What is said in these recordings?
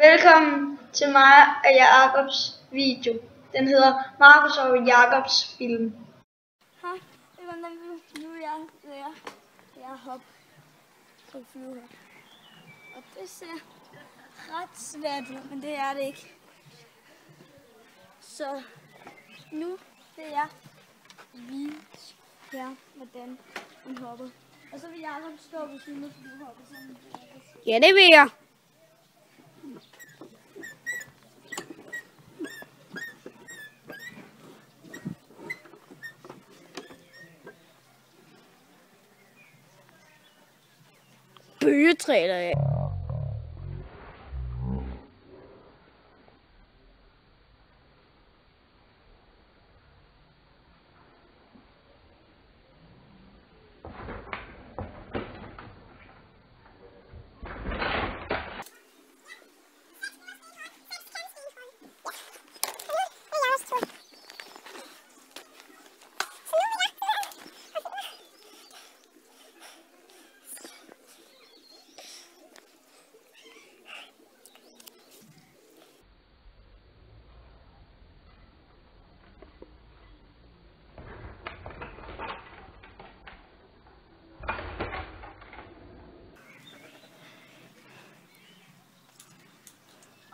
Velkommen til mig og Jakobs video. Den hedder Markus og Jakobs film. Hej, det var nu jeg hopper på flyve her. Og det ser ret svært ud, men det er det ikke. Så nu vil jeg vise her, hvordan hun hopper. Og så vil Jakob stå ved siden af, fordi du hopper sådan. Ja, det vil jeg. Bøgetræler af.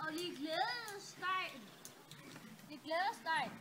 Og lige glædestegn. Det glædestegn.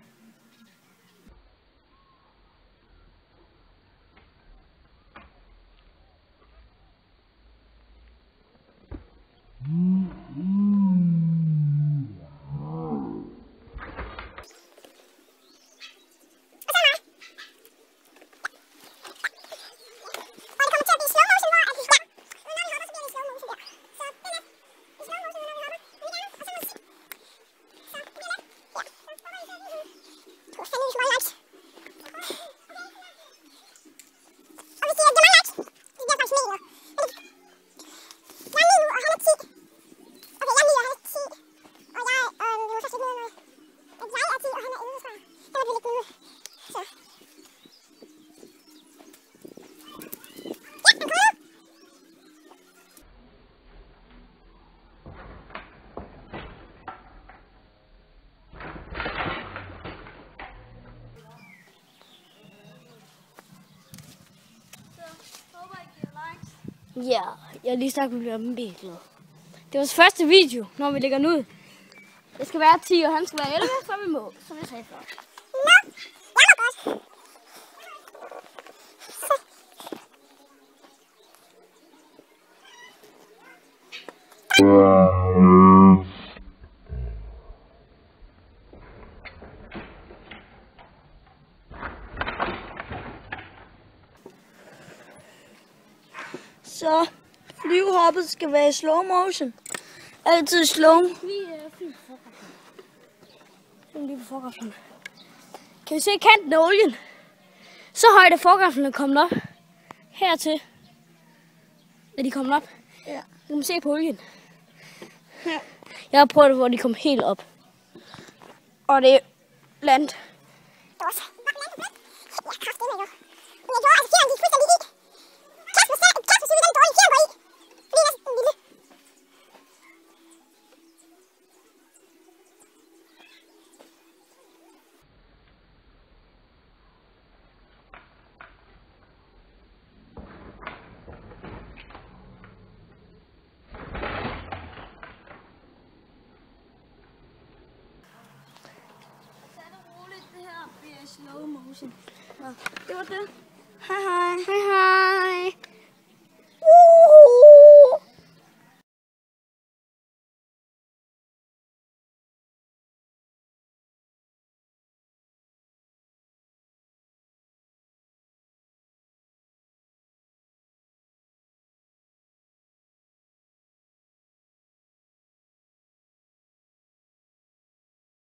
Ja, jeg er lige sagt, at vi bliver mega glad. Det er vores første video, når vi lægger den ud. Det skal være 10, og han skal være 11, så er vi mål, som jeg sagde før. Så flyvehoppet skal være i slow motion. Altid slow. Lige på forgaflen. Kan vi se kanten af olien? Så højt er forgaflen kommet op. Hertil. Er de kommet op? Ja. Du kan se på olien. Ja. Jeg har prøvet det, hvor de kom helt op. Og det er landt. Slow motion. Ja, det var det. Hej hej. Hej hej.